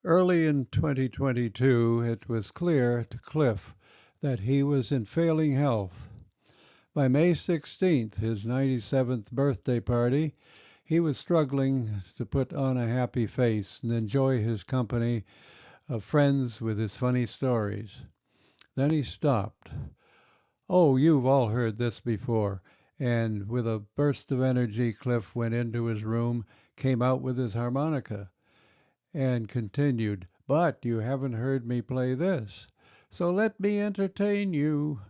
Early in 2022, it was clear to Cliff that he was in failing health. By May 16th, his 97th birthday party, he was struggling to put on a happy face and enjoy his company of friends with his funny stories. Then he stopped. Oh, you've all heard this before. And with a burst of energy, Cliff went into his room, came out with his harmonica, and continued, "But you haven't heard me play this. So let me entertain you."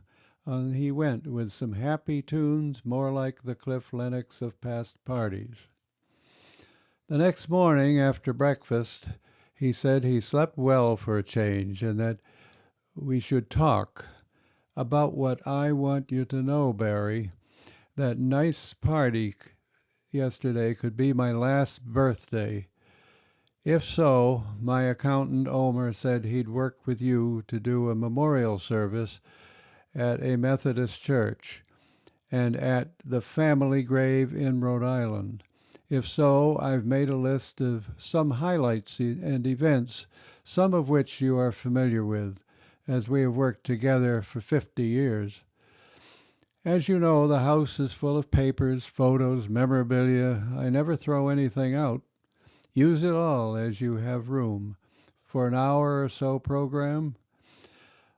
On he went with some happy tunes, more like the Cliff Lenox of past parties. The next morning, after breakfast, he said he slept well for a change and that we should talk about what I want you to know, Barry. That nice party yesterday could be my last birthday. If so, my accountant Omer said he'd work with you to do a memorial service at a Methodist church and at the family grave in Rhode Island. If so, I've made a list of some highlights and events, some of which you are familiar with, as we have worked together for 50 years. As you know, the house is full of papers, photos, memorabilia. I never throw anything out. Use it all as you have room. For an hour or so program,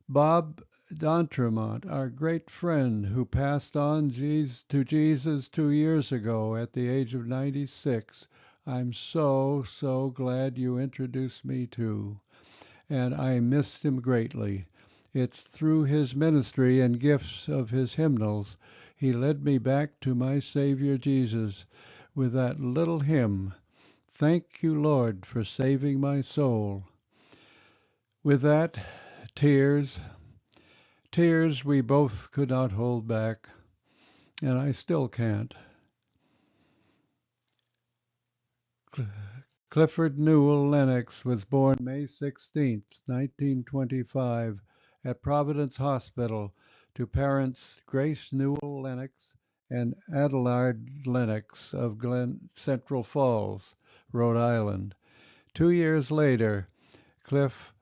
Bob D'Entremont, our great friend who passed on to Jesus 2 years ago at the age of 96. I'm so glad you introduced me to, and I missed him greatly. It's through his ministry and gifts of his hymnals he led me back to my Savior Jesus with that little hymn, "Thank you, Lord, for saving my soul." With that, tears, tears we both could not hold back, and I still can't. Clifford Newell Lenox was born May 16, 1925, at Providence Hospital to parents Grace Newell Lenox and Adelard Lenox of Central Falls, Rhode Island. 2 years later, Cliff's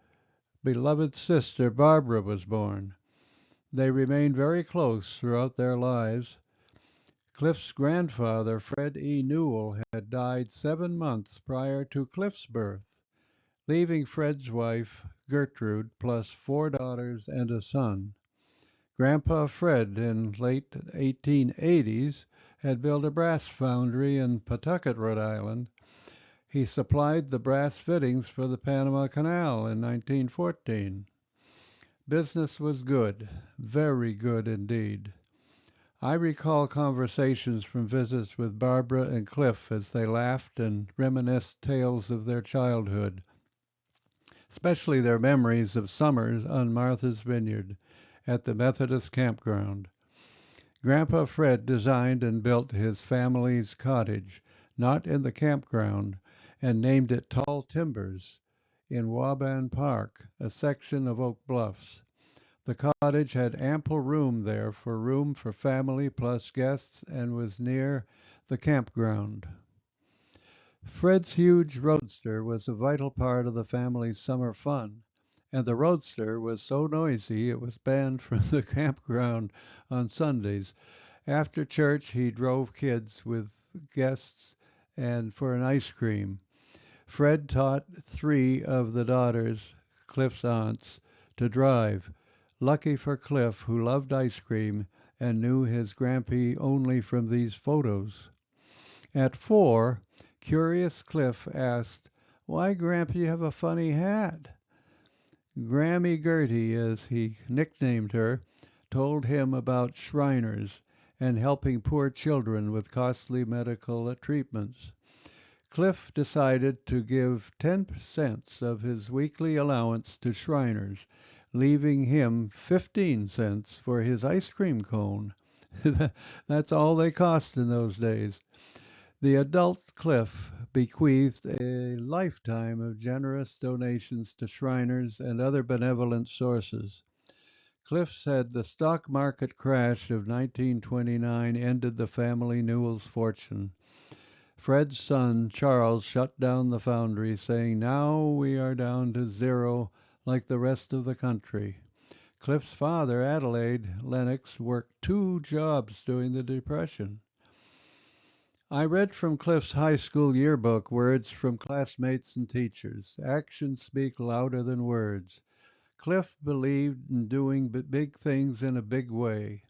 beloved sister Barbara was born. They remained very close throughout their lives. Cliff's grandfather, Fred E. Newell, had died 7 months prior to Cliff's birth, leaving Fred's wife, Gertrude, plus 4 daughters and a son. Grandpa Fred, in late 1880s, had built a brass foundry in Pawtucket, Rhode Island. He supplied the brass fittings for the Panama Canal in 1914. Business was good, very good indeed. I recall conversations from visits with Barbara and Cliff as they laughed and reminisced tales of their childhood, especially their memories of summers on Martha's Vineyard at the Methodist campground. Grandpa Fred designed and built his family's cottage, not in the campground, and named it Tall Timbers in Waban Park, a section of Oak Bluffs. The cottage had ample room there for family plus guests and was near the campground. Fred's huge roadster was a vital part of the family's summer fun, and the roadster was so noisy it was banned from the campground on Sundays. After church, he drove kids with guests and for an ice cream. Fred taught 3 of the daughters, Cliff's aunts, to drive. Lucky for Cliff, who loved ice cream and knew his grampy only from these photos. At 4, curious Cliff asked, "Why, Gramp, you have a funny hat?" Grammy Gertie, as he nicknamed her, told him about Shriners and helping poor children with costly medical treatments. Cliff decided to give 10 cents of his weekly allowance to Shriners, leaving him 15 cents for his ice cream cone. That's all they cost in those days. The adult Cliff bequeathed a lifetime of generous donations to Shriners and other benevolent sources. Cliff said the stock market crash of 1929 ended the family Newell's fortune. Fred's son, Charles, shut down the foundry, saying, "Now we are down to zero like the rest of the country." Cliff's father, Adelaide Lenox, worked 2 jobs during the Depression. I read from Cliff's high school yearbook words from classmates and teachers. Actions speak louder than words. Cliff believed in doing big things in a big way.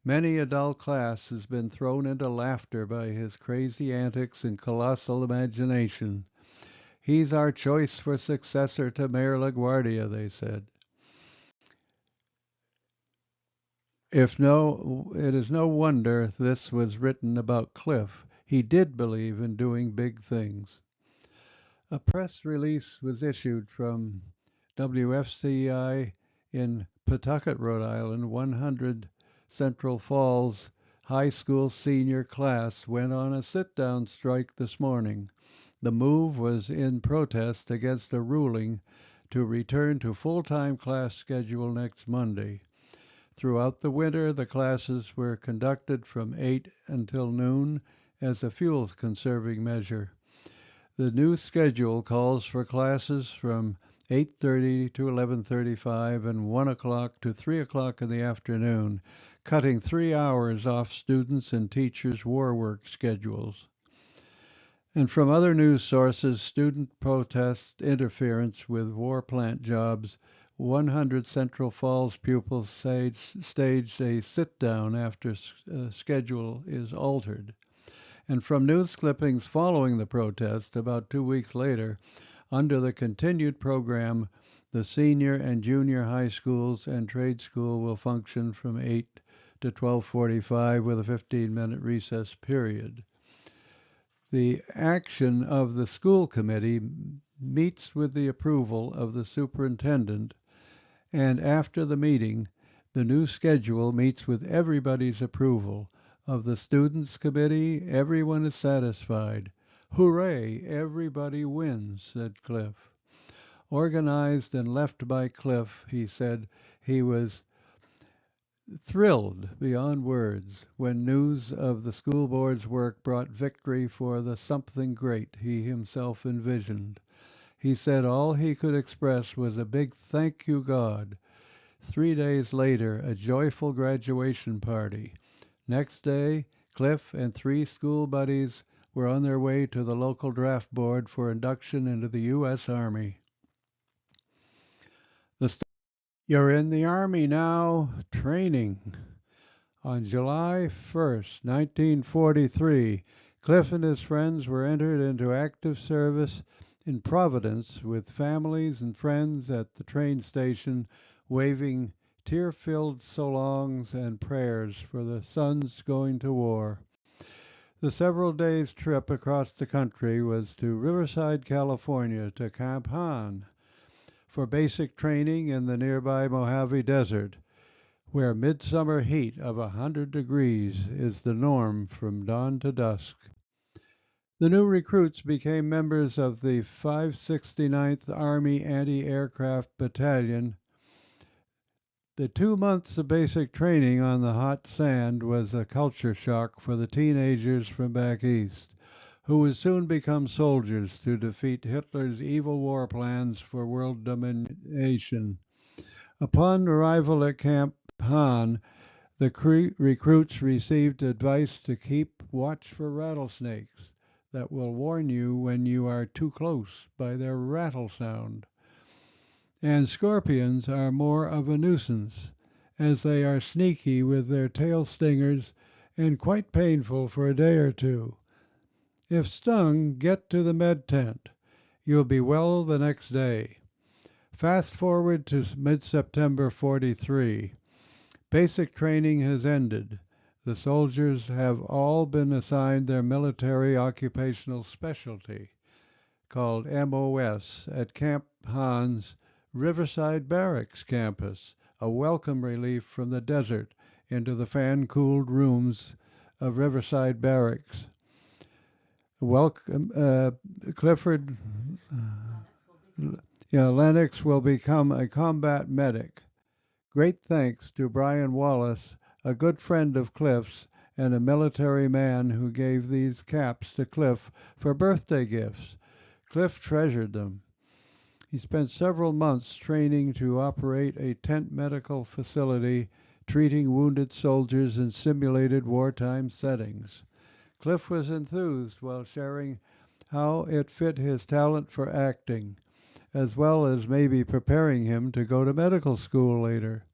Many a dull class has been thrown into laughter by his crazy antics and colossal imagination. He's our choice for successor to Mayor LaGuardia, they said. It is no wonder this was written about Cliff. He did believe in doing big things. A press release was issued from WFCI in Pawtucket, Rhode Island. 100 Central Falls High School senior class went on a sit-down strike this morning. The move was in protest against a ruling to return to full-time class schedule next Monday. Throughout the winter, the classes were conducted from 8 until noon as a fuel-conserving measure. The new schedule calls for classes from 8:30 to 11:35 and 1 o'clock to 3 o'clock in the afternoon, cutting 3 hours off students' and teachers' war work schedules. And from other news sources, student protest interference with war plant jobs, 100 Central Falls pupils staged a sit-down after schedule is altered. And from news clippings following the protest about 2 weeks later, under the continued program, the senior and junior high schools and trade school will function from 8 to 12:45 with a 15-minute recess period. The action of the school committee meets with the approval of the superintendent, and after the meeting, the new schedule meets with everybody's approval. Of the students' committee, everyone is satisfied. Hooray, everybody wins, said Cliff. Organized and left by Cliff, he said he was thrilled beyond words when news of the school board's work brought victory for the something great he himself envisioned. He said all he could express was a big thank you, God. 3 days later, a joyful graduation party. Next day, Cliff and 3 school buddies were on their way to the local draft board for induction into the U.S. Army. You're in the Army now, training. On July 1st, 1943, Cliff and his friends were entered into active service in Providence with families and friends at the train station waving tear-filled so longs and prayers for the sons going to war. The several days trip across the country was to Riverside, California, to Camp Hahn for basic training in the nearby Mojave Desert, where midsummer heat of 100 degrees is the norm from dawn to dusk. The new recruits became members of the 569th Army Anti-Aircraft Battalion. The 2 months of basic training on the hot sand was a culture shock for the teenagers from back east, who would soon become soldiers to defeat Hitler's evil war plans for world domination. Upon arrival at Camp Hahn, the recruits received advice to keep watch for rattlesnakes that will warn you when you are too close by their rattle sound. And scorpions are more of a nuisance, as they are sneaky with their tail stingers and quite painful for a day or two. If stung, get to the med tent. You'll be well the next day. Fast forward to mid-September 43. Basic training has ended. The soldiers have all been assigned their military occupational specialty, called MOS, at Camp Hahn's Riverside Barracks campus, a welcome relief from the desert into the fan-cooled rooms of Riverside Barracks. Clifford, Lenox will become a combat medic. Great thanks to Brian Wallace, a good friend of Cliff's and a military man who gave these caps to Cliff for birthday gifts. Cliff treasured them. He spent several months training to operate a tent medical facility, treating wounded soldiers in simulated wartime settings. Cliff was enthused while sharing how it fit his talent for acting, as well as maybe preparing him to go to medical school later.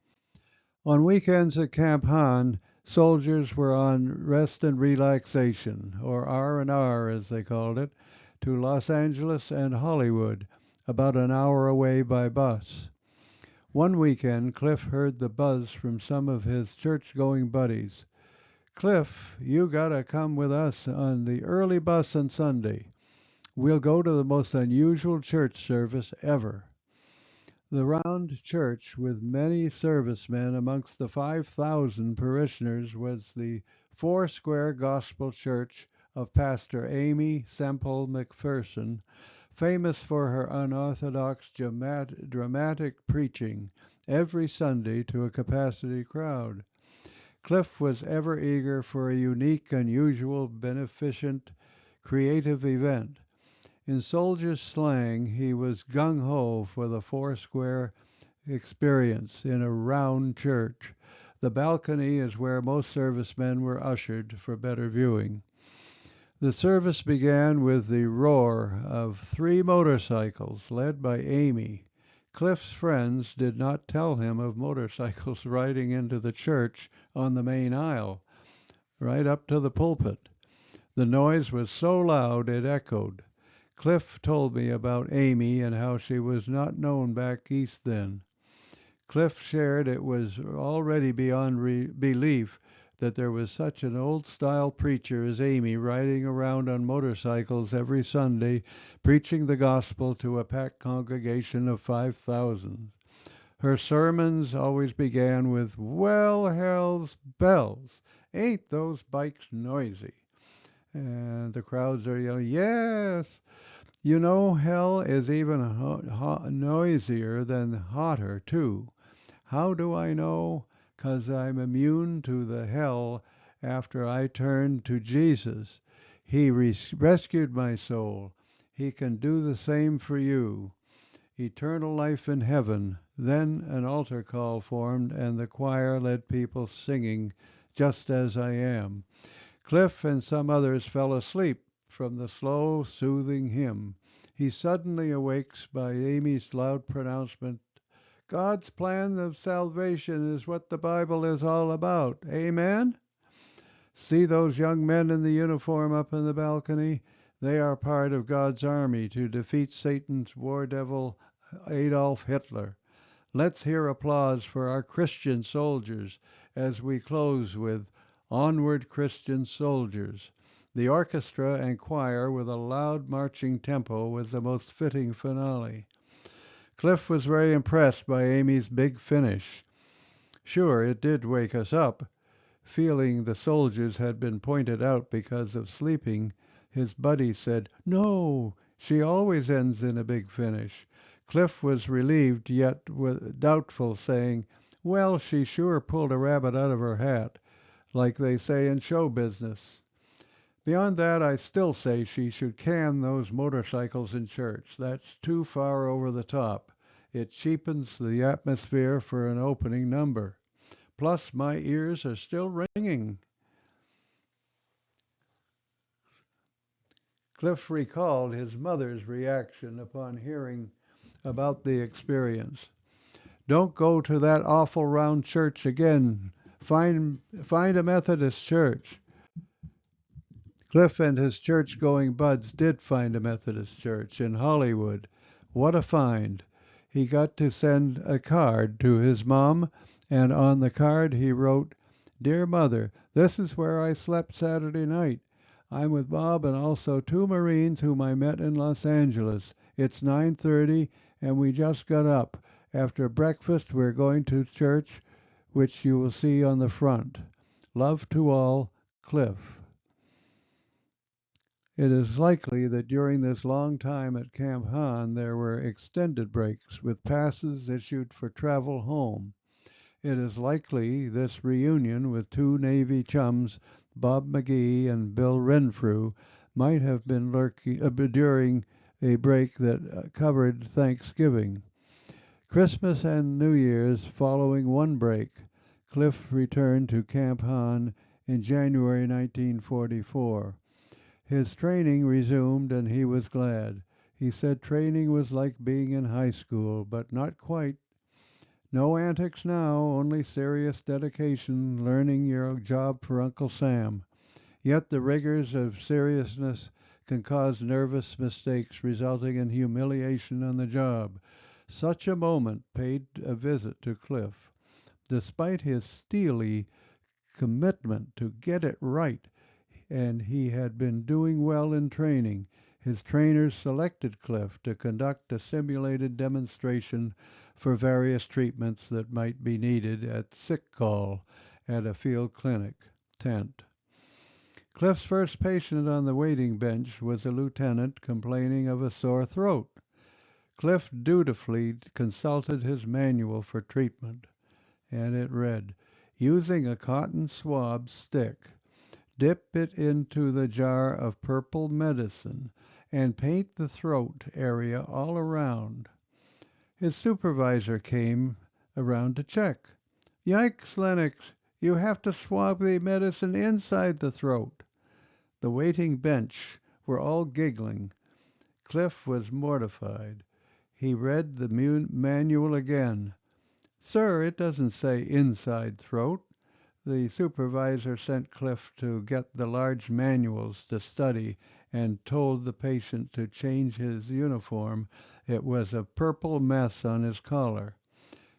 On weekends at Camp Han, soldiers were on rest and relaxation, or R&R as they called it, to Los Angeles and Hollywood, about an hour away by bus. One weekend, Cliff heard the buzz from some of his church-going buddies. "Cliff, you gotta come with us on the early bus on Sunday. We'll go to the most unusual church service ever." The round church, with many servicemen amongst the 5,000 parishioners, was the Foursquare Gospel Church of Pastor Amy Semple McPherson, famous for her unorthodox dramatic preaching every Sunday to a capacity crowd. Cliff was ever eager for a unique, unusual, beneficent, creative event. In soldier's slang, he was gung-ho for the Foursquare experience in a round church. The balcony is where most servicemen were ushered for better viewing. The service began with the roar of 3 motorcycles led by Amy. Cliff's friends did not tell him of motorcycles riding into the church on the main aisle, right up to the pulpit. The noise was so loud it echoed. Cliff told me about Amy and how she was not known back east then. Cliff shared it was already beyond belief that there was such an old-style preacher as Amy riding around on motorcycles every Sunday, preaching the gospel to a packed congregation of 5,000. Her sermons always began with, "Well, hell's bells, ain't those bikes noisy?" And the crowds are yelling, "Yes! You know, hell is even noisier than hotter, too. How do I know? 'Cause I'm immune to the hell after I turned to Jesus. He rescued my soul. He can do the same for you. Eternal life in heaven." Then an altar call formed, and the choir led people singing, "Just as I Am." Cliff and some others fell asleep from the slow, soothing hymn. He suddenly awakes by Amy's loud pronouncement, "God's plan of salvation is what the Bible is all about. Amen?" See those young men in the uniform up in the balcony? They are part of God's army to defeat Satan's war devil, Adolf Hitler. Let's hear applause for our Christian soldiers as we close with "Onward, Christian Soldiers." The orchestra and choir with a loud marching tempo was the most fitting finale. Cliff was very impressed by Amy's big finish. Sure, it did wake us up. Feeling the soldiers had been pointed out because of sleeping, his buddy said, "No, she always ends in a big finish." Cliff was relieved yet doubtful, saying, "Well, she sure pulled a rabbit out of her hat, like they say in show business." Beyond that, I still say she should can those motorcycles in church. That's too far over the top. It cheapens the atmosphere for an opening number. Plus, my ears are still ringing. Cliff recalled his mother's reaction upon hearing about the experience. "Don't go to that awful round church again. Find a Methodist church." Cliff and his church-going buds did find a Methodist church in Hollywood. What a find! He got to send a card to his mom, and on the card he wrote, "Dear Mother, this is where I slept Saturday night. I'm with Bob and also 2 Marines whom I met in Los Angeles. It's 9:30 and we just got up. After breakfast we're going to church, which you will see on the front. Love to all, Cliff." It is likely that during this long time at Camp Han there were extended breaks with passes issued for travel home. It is likely this reunion with 2 Navy chums Bob McGee and Bill Renfrew might have been lurking during a break that covered Thanksgiving. Christmas and New Year's following one break, Cliff returned to Camp Hahn in January 1944. His training resumed and he was glad. He said training was like being in high school, but not quite. No antics now, only serious dedication, learning your job for Uncle Sam. Yet the rigors of seriousness can cause nervous mistakes resulting in humiliation on the job. Such a moment paid a visit to Cliff. Despite his steely commitment to get it right, and he had been doing well in training, his trainers selected Cliff to conduct a simulated demonstration for various treatments that might be needed at sick call at a field clinic tent. Cliff's first patient on the waiting bench was a lieutenant complaining of a sore throat. Cliff dutifully consulted his manual for treatment, and it read, using a cotton swab stick, dip it into the jar of purple medicine and paint the throat area all around. His supervisor came around to check. Yikes, Lenox, you have to swab the medicine inside the throat. The waiting bench were all giggling. Cliff was mortified. He read the manual again. Sir, it doesn't say inside throat. The supervisor sent Cliff to get the large manuals to study and told the patient to change his uniform. It was a purple mess on his collar.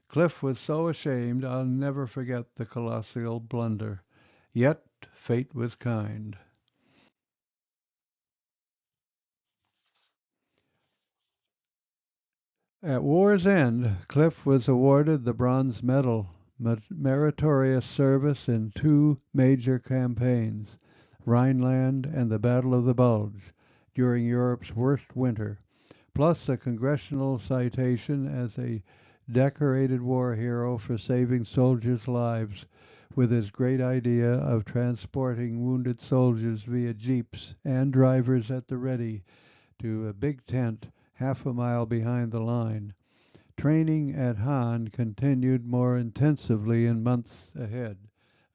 Cliff was so ashamed I'll never forget the colossal blunder. Yet fate was kind. At war's end, Cliff was awarded the Bronze Medal, meritorious service in two major campaigns, Rhineland and the Battle of the Bulge, during Europe's worst winter, plus a congressional citation as a decorated war hero for saving soldiers' lives with his great idea of transporting wounded soldiers via jeeps and drivers at the ready to a big tent half a mile behind the line. Training at Hahn continued more intensively in months ahead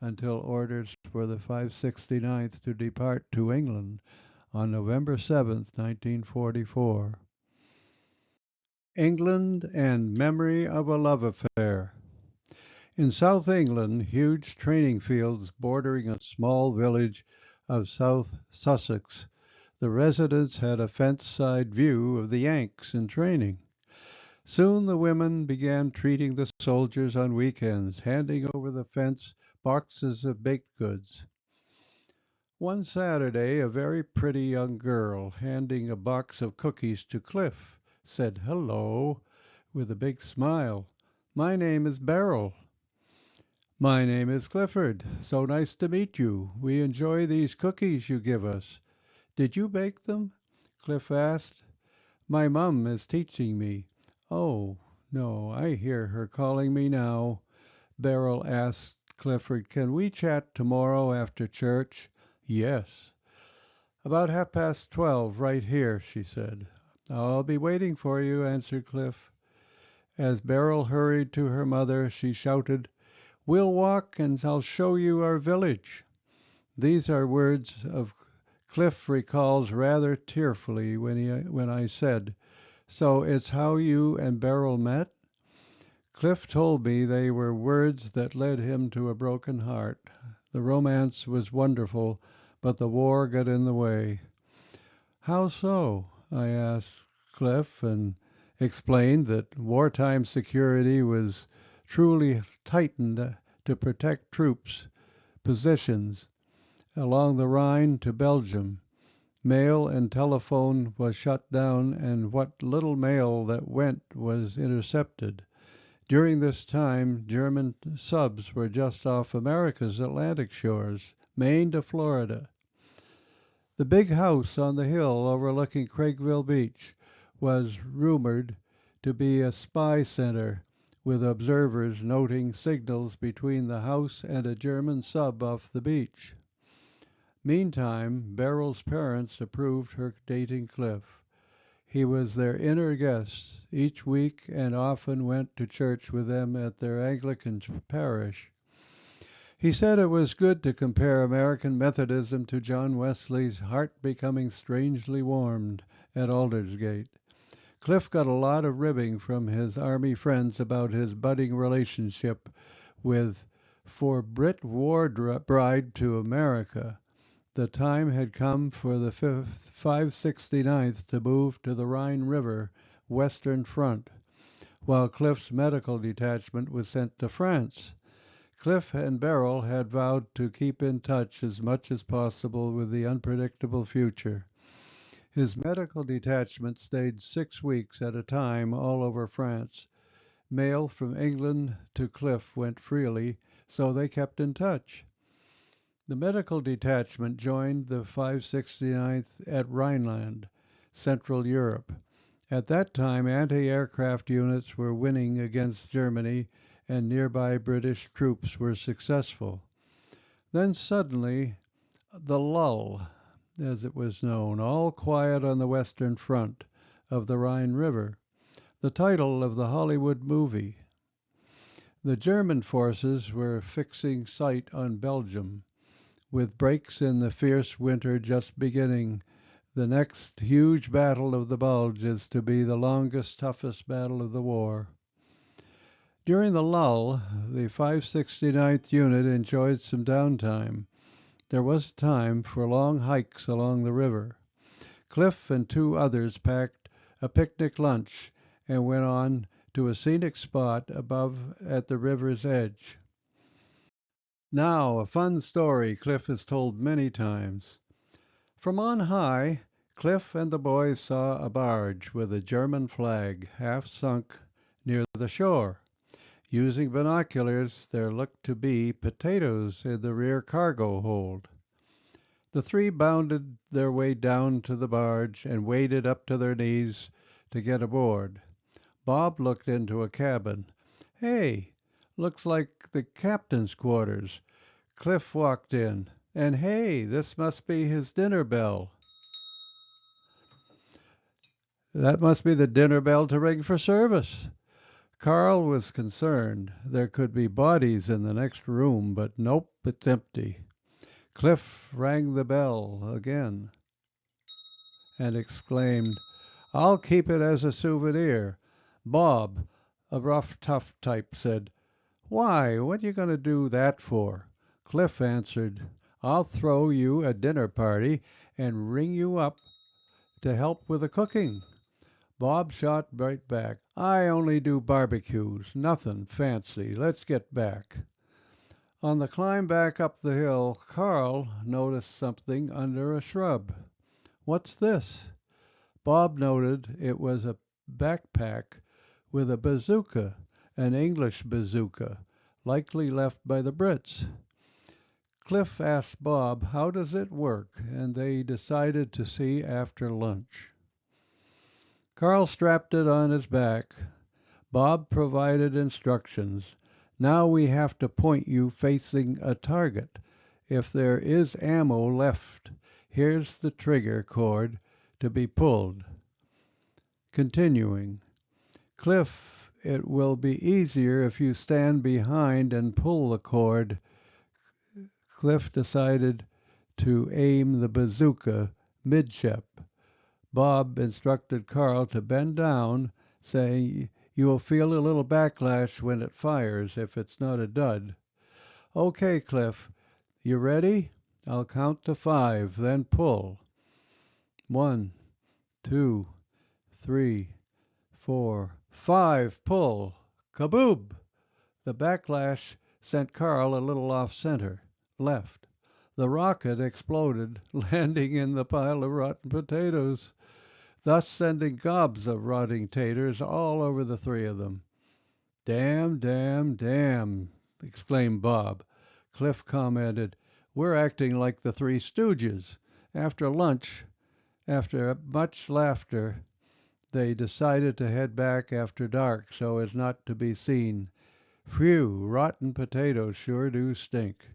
until orders for the 569th to depart to England on November 7, 1944. England and Memory of a Love Affair. In South England, huge training fields bordering a small village of South Sussex, the residents had a fence-side view of the Yanks in training. Soon the women began treating the soldiers on weekends, handing over the fence boxes of baked goods. One Saturday, a very pretty young girl, handing a box of cookies to Cliff, said hello with a big smile. My name is Beryl. My name is Clifford. So nice to meet you. We enjoy these cookies you give us. Did you bake them? Cliff asked. My mum is teaching me. Oh, no, I hear her calling me now. Beryl asked Clifford, can we chat tomorrow after church? Yes. About 12:30, right here, she said. I'll be waiting for you, answered Cliff. As Beryl hurried to her mother, she shouted, we'll walk and I'll show you our village. These are words of Cliff recalls rather tearfully when I said, so it's how you and Beryl met? Cliff told me they were words that led him to a broken heart. The romance was wonderful, but the war got in the way. How so? I asked Cliff and explained that wartime security was truly tightened to protect troops, positions along the Rhine to Belgium. Mail and telephone was shut down and what little mail that went was intercepted. During this time, German subs were just off America's Atlantic shores, Maine to Florida. The big house on the hill overlooking Craigville Beach was rumored to be a spy center, with observers noting signals between the house and a German sub off the beach. Meantime, Beryl's parents approved her dating Cliff. He was their inner guest each week and often went to church with them at their Anglican parish. He said it was good to compare American Methodism to John Wesley's heart becoming strangely warmed at Aldersgate. Cliff got a lot of ribbing from his Army friends about his budding relationship with for Brit war bride to America. The time had come for the 569th to move to the Rhine River Western Front, while Cliff's medical detachment was sent to France. Cliff and Beryl had vowed to keep in touch as much as possible with the unpredictable future. His medical detachment stayed 6 weeks at a time all over France. Mail from England to Cliff went freely, so they kept in touch. The medical detachment joined the 569th at Rhineland, Central Europe. At that time, anti-aircraft units were winning against Germany, and nearby British troops were successful. Then suddenly, the lull, as it was known, all quiet on the Western Front of the Rhine River, the title of the Hollywood movie. The German forces were fixing sight on Belgium. With breaks in the fierce winter just beginning, the next huge battle of the Bulge is to be the longest, toughest battle of the war. During the lull, the 569th Unit enjoyed some downtime. There was time for long hikes along the river. Cliff and two others packed a picnic lunch and went on to a scenic spot above at the river's edge. Now, a fun story Cliff has told many times. From on high, Cliff and the boys saw a barge with a German flag half sunk near the shore. Using binoculars, there looked to be potatoes in the rear cargo hold. The three bounded their way down to the barge and waded up to their knees to get aboard. Bob looked into a cabin. Hey, looks like the captain's quarters. Cliff walked in, and hey, this must be his dinner bell. That must be the dinner bell to ring for service. Carl was concerned. There could be bodies in the next room, but nope, it's empty. Cliff rang the bell again and exclaimed, "I'll keep it as a souvenir." Bob, a rough, tough type, said, "Why, what you going to do that for?" Cliff answered, "I'll throw you a dinner party and ring you up to help with the cooking." Bob shot right back, "I only do barbecues, nothing fancy. Let's get back." On the climb back up the hill, Carl noticed something under a shrub. "What's this?" Bob noted it was a backpack with a bazooka, an English bazooka, likely left by the Brits. Cliff asked Bob, "How does it work?" and they decided to see after lunch. Carl strapped it on his back. Bob provided instructions. "Now we have to point you facing a target. If there is ammo left, here's the trigger cord to be pulled." Continuing, "Cliff, it will be easier if you stand behind and pull the cord." Cliff decided to aim the bazooka midship. Bob instructed Carl to bend down, saying, "You will feel a little backlash when it fires if it's not a dud." "Okay, Cliff. You ready? I'll count to 5, then pull." 1, 2, 3, 4, 5. Pull. Kaboob! The backlash sent Carl a little off center, left. The rocket exploded, landing in the pile of rotten potatoes, thus sending gobs of rotting taters all over the three of them. "Damn, damn, damn!" exclaimed Bob. Cliff commented, "We're acting like the Three Stooges." After lunch, after much laughter, they decided to head back after dark so as not to be seen. Phew, rotten potatoes sure do stink.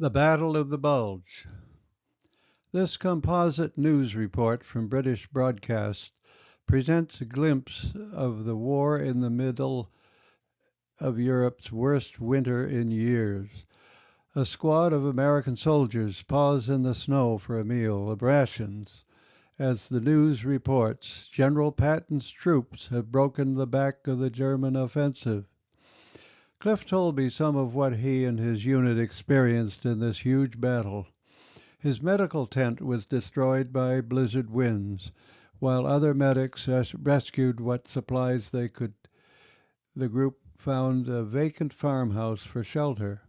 The Battle of the Bulge. This composite news report from British Broadcast presents a glimpse of the war in the middle of Europe's worst winter in years. A squad of American soldiers pause in the snow for a meal of rations. As the news reports, General Patton's troops have broken the back of the German offensive. Cliff told me some of what he and his unit experienced in this huge battle. His medical tent was destroyed by blizzard winds, while other medics rescued what supplies they could. The group found a vacant farmhouse for shelter.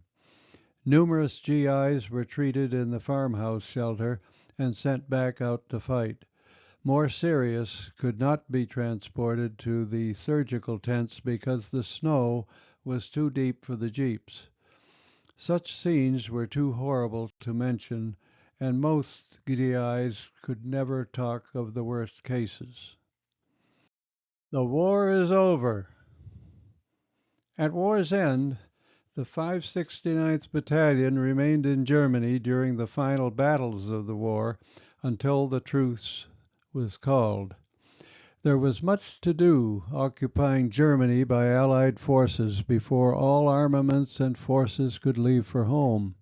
Numerous GIs were treated in the farmhouse shelter and sent back out to fight. More serious could not be transported to the surgical tents because the snow was too deep for the jeeps. Such scenes were too horrible to mention, and most GIs could never talk of the worst cases. The war is over. At war's end, the 569th Battalion remained in Germany during the final battles of the war until the truce was called. There was much to do occupying Germany by Allied forces before all armaments and forces could leave for home.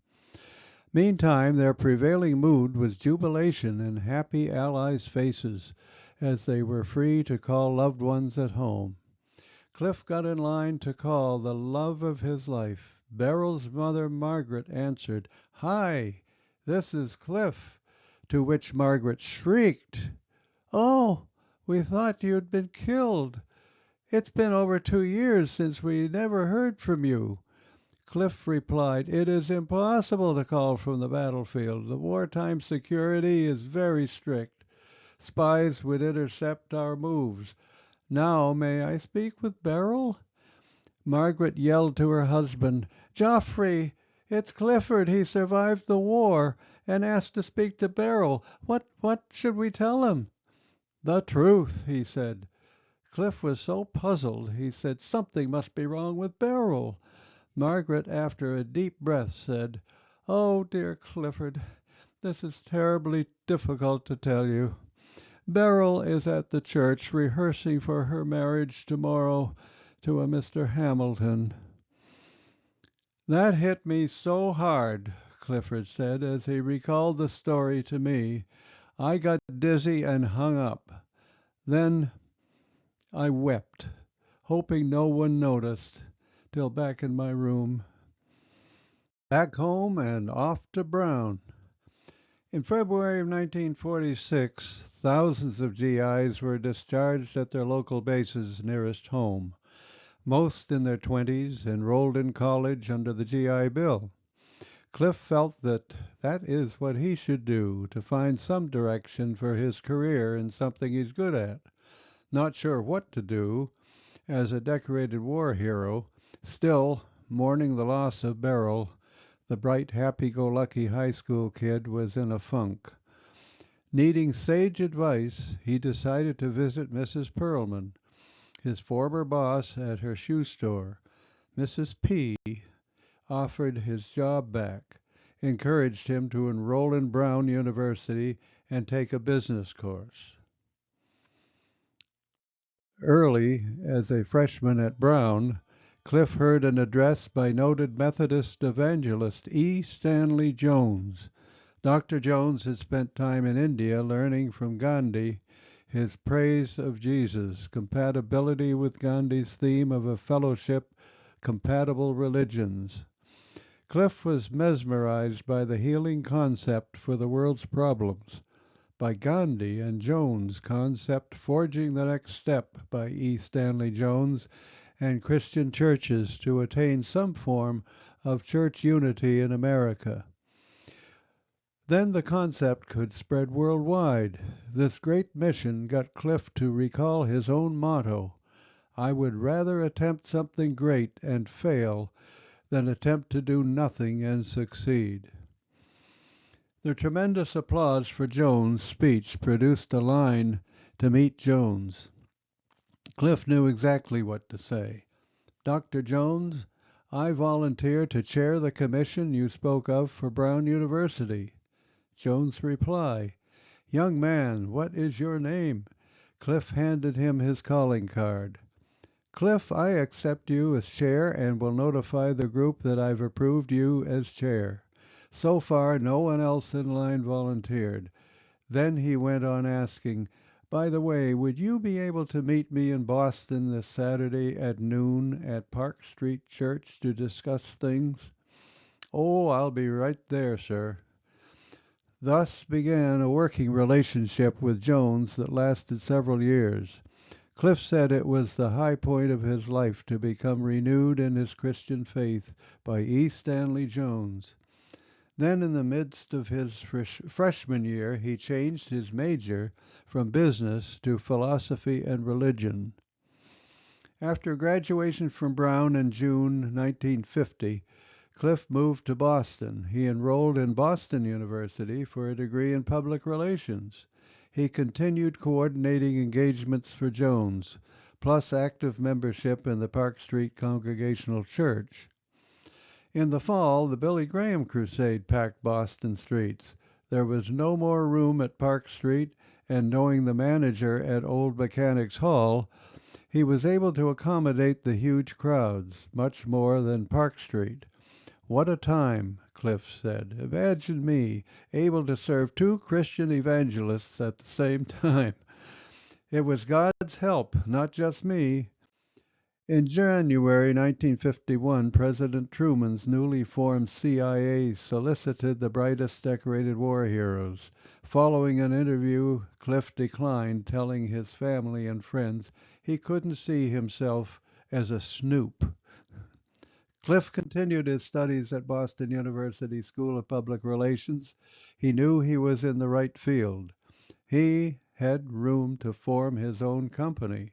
Meantime, their prevailing mood was jubilation in happy Allies' faces as they were free to call loved ones at home. Cliff got in line to call the love of his life. Beryl's mother, Margaret, answered, "Hi, this is Cliff," to which Margaret shrieked, "Oh, we thought you'd been killed. It's been over 2 years since we never heard from you." Cliff replied, "It is impossible to call from the battlefield. The wartime security is very strict. Spies would intercept our moves. Now, may I speak with Beryl?" Margaret yelled to her husband, "Joffrey, it's Clifford. He survived the war and asked to speak to Beryl. What should we tell him?" "The truth," he said. Cliff was so puzzled, he said, "Something must be wrong with Beryl." Margaret, after a deep breath, said, "Oh, dear Clifford, this is terribly difficult to tell you. Beryl is at the church rehearsing for her marriage tomorrow to a Mr. Hamilton." "That hit me so hard," Clifford said as he recalled the story to me. "I got dizzy and hung up. Then I wept, hoping no one noticed, till back in my room. Back home and off to Brown. In February of 1946, thousands of GIs were discharged at their local bases nearest home, most in their 20s, enrolled in college under the GI Bill. Cliff felt that is what he should do to find some direction for his career in something he's good at. Not sure what to do as a decorated war hero, still mourning the loss of Beryl, the bright, happy-go-lucky high school kid was in a funk. Needing sage advice, he decided to visit Mrs. Perlman, his former boss at her shoe store. Mrs. P. offered his job back, encouraged him to enroll in Brown University and take a business course. Early, as a freshman at Brown, Cliff heard an address by noted Methodist evangelist E. Stanley Jones. Dr. Jones had spent time in India learning from Gandhi his praise of Jesus, compatibility with Gandhi's theme of a fellowship, compatible religions. Cliff was mesmerized by the healing concept for the world's problems, by Gandhi and Jones' concept Forging the Next Step by E. Stanley Jones, and Christian churches to attain some form of church unity in America. Then the concept could spread worldwide. This great mission got Cliff to recall his own motto: "I would rather attempt something great and fail than attempt to do nothing and succeed." The tremendous applause for Jones' speech produced a line to meet Jones. Cliff knew exactly what to say. "Dr. Jones, I volunteer to chair the commission you spoke of for Brown University. Jones' reply, Young man, what is your name? Cliff handed him his calling card. Cliff, I accept you as chair and will notify the group that I've approved you as chair. So far, no one else in line volunteered. Then he went on asking, By the way, would you be able to meet me in Boston this Saturday at noon at Park Street Church to discuss things? Oh, I'll be right there, sir. Thus began a working relationship with Jones that lasted several years. Cliff said it was the high point of his life to become renewed in his Christian faith by E. Stanley Jones. Then, in the midst of his freshman year, he changed his major from business to philosophy and religion. After graduation from Brown in June 1950, Cliff moved to Boston. He enrolled in Boston University for a degree in public relations. He continued coordinating engagements for Jones, plus active membership in the Park Street Congregational Church. In the fall, the Billy Graham Crusade packed Boston streets. There was no more room at Park Street, and knowing the manager at Old Mechanics Hall, he was able to accommodate the huge crowds, much more than Park Street. What a time, Cliff said. Imagine me able to serve two Christian evangelists at the same time. It was God's help, not just me. In January 1951, President Truman's newly formed CIA solicited the brightest decorated war heroes. Following an interview, Cliff declined, telling his family and friends he couldn't see himself as a snoop. Cliff continued his studies at Boston University School of Public Relations. He knew he was in the right field. He had room to form his own company,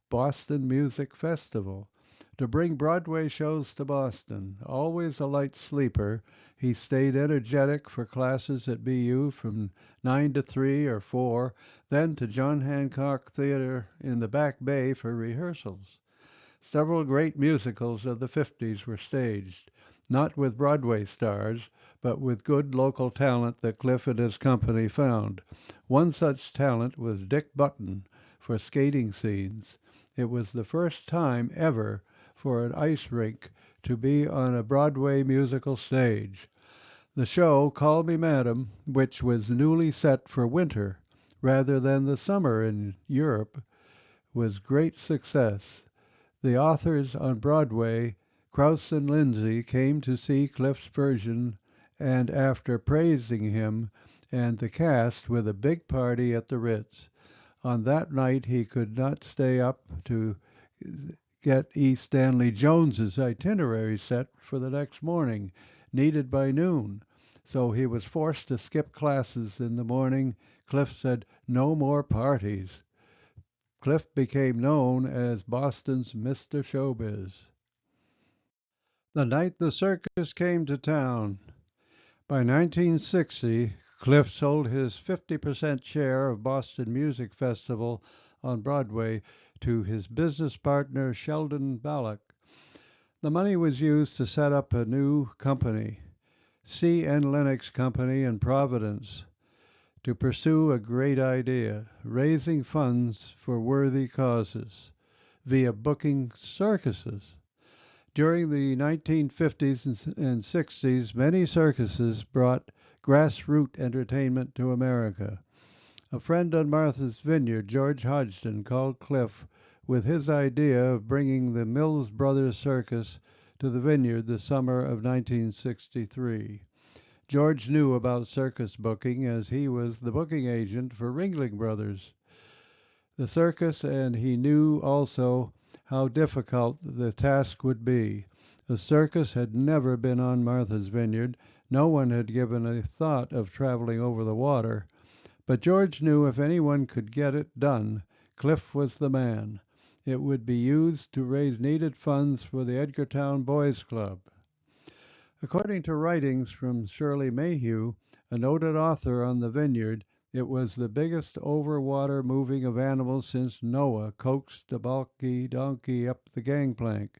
Boston Music Festival, to bring Broadway shows to Boston. Always a light sleeper, he stayed energetic for classes at BU from 9 to 3 or 4, then to John Hancock Theater in the Back Bay for rehearsals. Several great musicals of the 50s were staged, not with Broadway stars, but with good local talent that Cliff and his company found. One such talent was Dick Button for skating scenes. It was the first time ever for an ice rink to be on a Broadway musical stage. The show, Call Me Madam, which was newly set for winter rather than the summer in Europe, was great success. The authors on Broadway, Krause and Lindsay, came to see Cliff's version, and after praising him and the cast with a big party at the Ritz. On that night he could not stay up to get E. Stanley Jones's itinerary set for the next morning, needed by noon. So he was forced to skip classes in the morning. Cliff said, "No more parties." Cliff became known as Boston's Mr. Showbiz. The night the circus came to town. By 1960, Cliff sold his 50% share of Boston Music Festival on Broadway to his business partner Sheldon Ballock. The money was used to set up a new company, C.N. Lenox Company in Providence, to pursue a great idea, raising funds for worthy causes via booking circuses. During the 1950s and 60s, many circuses brought grassroots entertainment to America. A friend on Martha's Vineyard, George Hodgson, called Cliff with his idea of bringing the Mills Brothers Circus to the Vineyard the summer of 1963. George knew about circus booking as he was the booking agent for Ringling Brothers, the circus, and he knew also how difficult the task would be. The circus had never been on Martha's Vineyard. No one had given a thought of traveling over the water. But George knew if anyone could get it done, Cliff was the man. It would be used to raise needed funds for the Edgartown Boys Club. According to writings from Shirley Mayhew, a noted author on the Vineyard, it was the biggest over-water moving of animals since Noah coaxed a balky donkey up the gangplank.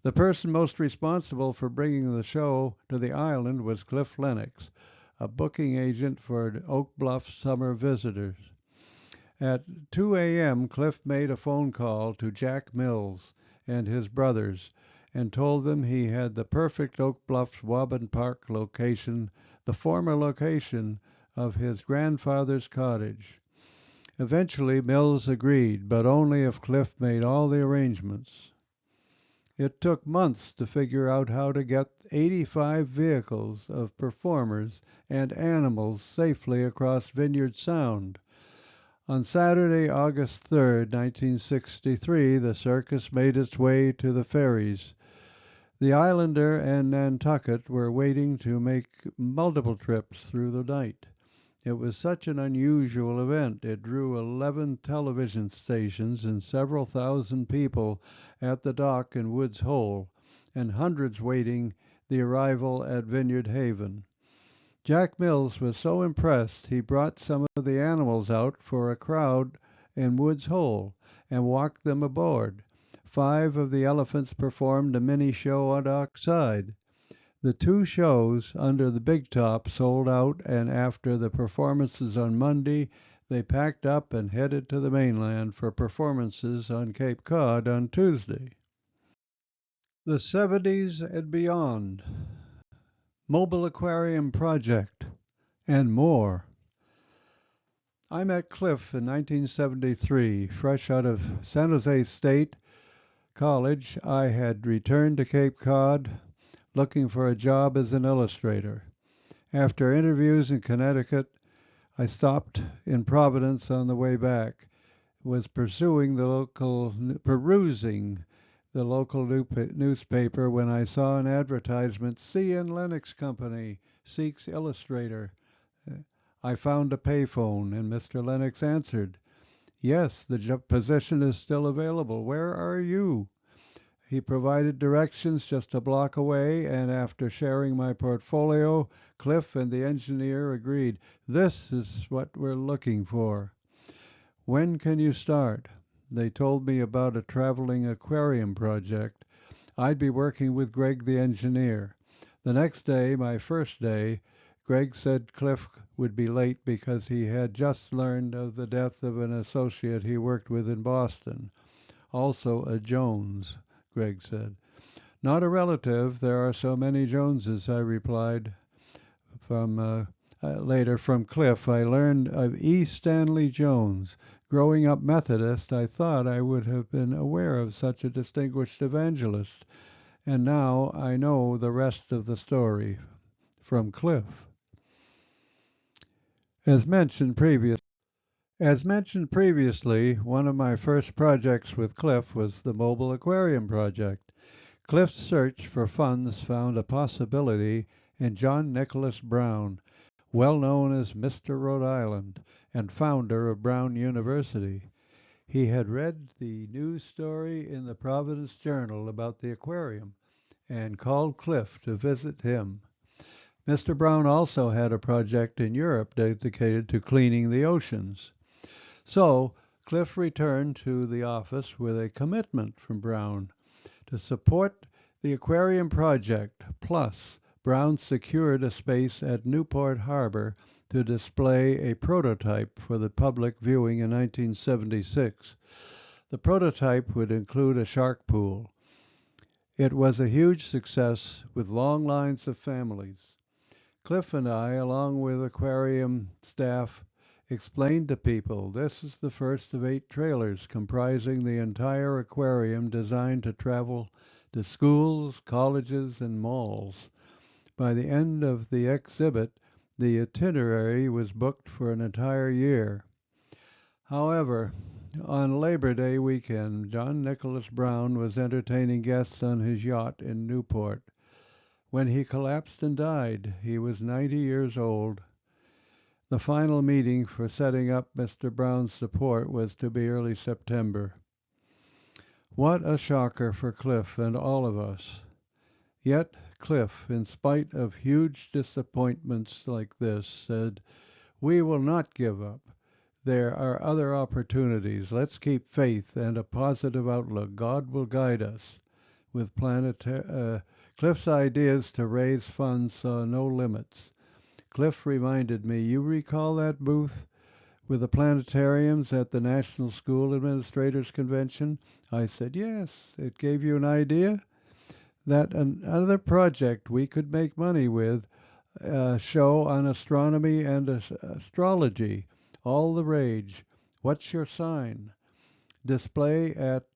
The person most responsible for bringing the show to the island was Cliff Lenox, a booking agent for Oak Bluff summer visitors. At 2 a.m., Cliff made a phone call to Jack Mills and his brothers and told them he had the perfect Oak Bluffs Waban Park location, the former location of his grandfather's cottage. Eventually, Mills agreed, but only if Cliff made all the arrangements. It took months to figure out how to get 85 vehicles of performers and animals safely across Vineyard Sound. On Saturday, August 3rd, 1963, the circus made its way to the ferries. The Islander and Nantucket were waiting to make multiple trips through the night. It was such an unusual event. It drew 11 television stations and several thousand people at the dock in Woods Hole, and hundreds waiting the arrival at Vineyard Haven. Jack Mills was so impressed he brought some of the animals out for a crowd in Woods Hole and walked them aboard. 5 of the elephants performed a mini show on dockside. The 2 shows under the big top sold out, and after the performances on Monday, they packed up and headed to the mainland for performances on Cape Cod on Tuesday. The 70s and beyond, Mobile Aquarium Project, and more. I met Cliff in 1973, fresh out of San Jose State College. I had returned to Cape Cod looking for a job as an illustrator. After interviews in Connecticut, I stopped in Providence on the way back, was perusing the local newspaper when I saw an advertisement, C.N. Lenox Company seeks illustrator. I found a payphone, and Mr. Lenox answered, "Yes, the position is still available. Where are you?" He provided directions just a block away, and after sharing my portfolio, Cliff and the engineer agreed, "This is what we're looking for." "When can you start?" They told me about a traveling aquarium project. I'd be working with Greg the engineer. The next day, my first day, Greg said Cliff would be late because he had just learned of the death of an associate he worked with in Boston. Also a Jones, Greg said. "Not a relative. There are so many Joneses," I replied. Later from Cliff, I learned of E. Stanley Jones. Growing up Methodist, I thought I would have been aware of such a distinguished evangelist, and now I know the rest of the story from Cliff. As mentioned previously, one of my first projects with Cliff was the Mobile Aquarium Project. Cliff's search for funds found a possibility in John Nicholas Brown, well known as Mr. Rhode Island and founder of Brown University. He had read the news story in the Providence Journal about the aquarium and called Cliff to visit him. Mr. Brown also had a project in Europe dedicated to cleaning the oceans. So Cliff returned to the office with a commitment from Brown to support the aquarium project. Plus, Brown secured a space at Newport Harbor to display a prototype for the public viewing in 1976. The prototype would include a shark pool. It was a huge success with long lines of families. Cliff and I, along with aquarium staff, explained to people this is the first of 8 trailers comprising the entire aquarium designed to travel to schools, colleges, and malls. By the end of the exhibit, the itinerary was booked for an entire year. However, on Labor Day weekend, John Nicholas Brown was entertaining guests on his yacht in Newport when he collapsed and died. He was 90 years old. The final meeting for setting up Mr. Brown's support was to be early September. What a shocker for Cliff and all of us. Yet Cliff, in spite of huge disappointments like this, said, "We will not give up. There are other opportunities. Let's keep faith and a positive outlook. God will guide us." with Cliff's ideas to raise funds saw no limits. Cliff reminded me, "You recall that booth with the planetariums at the National School Administrators Convention?" I said, "Yes." "It gave you an idea?" "That another project we could make money with, a show on astronomy and astrology. All the rage. What's your sign?" "Display at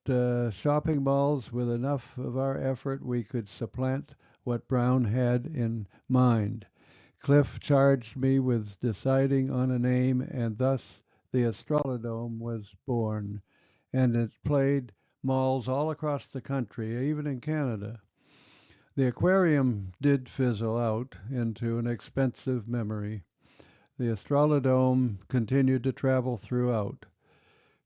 shopping malls. With enough of our effort we could supplant what Brown had in mind." Cliff charged me with deciding on a name, and thus the Astrolodome was born, and it played malls all across the country, even in Canada. The aquarium did fizzle out into an expensive memory. The Astrolodome continued to travel throughout.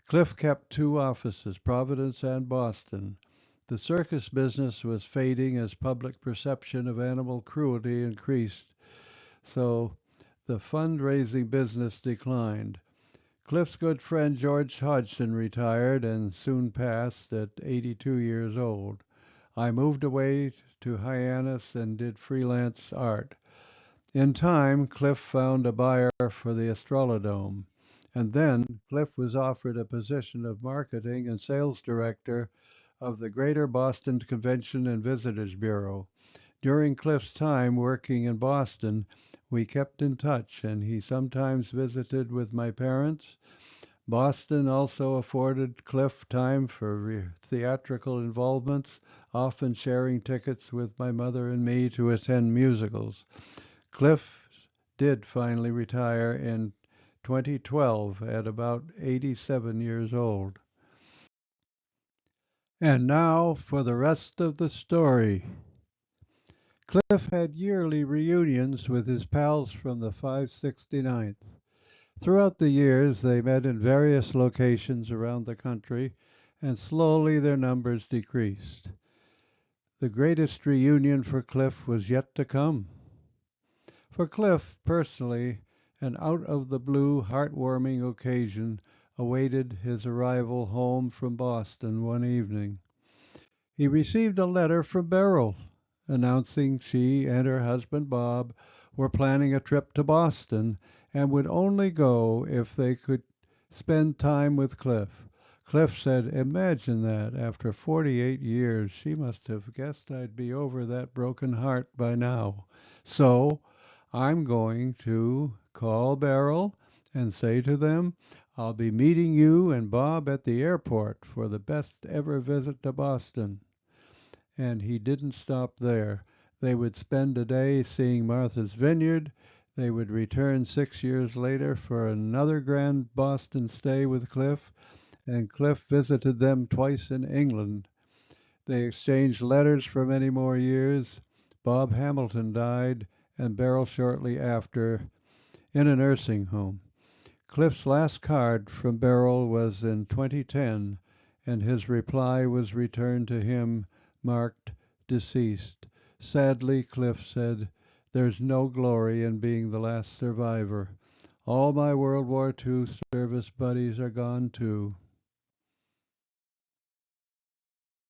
Cliff kept two offices, Providence and Boston. The circus business was fading as public perception of animal cruelty increased, so the fundraising business declined. Cliff's good friend George Hodgson retired and soon passed at 82 years old. I moved away to Hyannis and did freelance art. In time, Cliff found a buyer for the Astrolodome, and then Cliff was offered a position of marketing and sales director of the Greater Boston Convention and Visitors Bureau. During Cliff's time working in Boston, we kept in touch, and he sometimes visited with my parents. Boston also afforded Cliff time for theatrical involvements, often sharing tickets with my mother and me to attend musicals. Cliff did finally retire in 2012 at about 87 years old. And now for the rest of the story. Cliff had yearly reunions with his pals from the 569th. Throughout the years, they met in various locations around the country, and slowly their numbers decreased. The greatest reunion for Cliff was yet to come. For Cliff, personally, an out-of-the-blue, heartwarming occasion awaited his arrival home from Boston one evening. He received a letter from Beryl announcing she and her husband Bob were planning a trip to Boston and would only go if they could spend time with Cliff. Cliff said, "Imagine that, after 48 years, she must have guessed I'd be over that broken heart by now. So I'm going to call Beryl and say to them, I'll be meeting you and Bob at the airport for the best ever visit to Boston." And he didn't stop there. They would spend a day seeing Martha's Vineyard. They would return 6 years later for another grand Boston stay with Cliff, and Cliff visited them twice in England. They exchanged letters for many more years. Bob Hamilton died, and Beryl shortly after, in a nursing home. Cliff's last card from Beryl was in 2010, and his reply was returned to him marked "deceased." Sadly, Cliff said, "There's no glory in being the last survivor. All my World War II service buddies are gone too."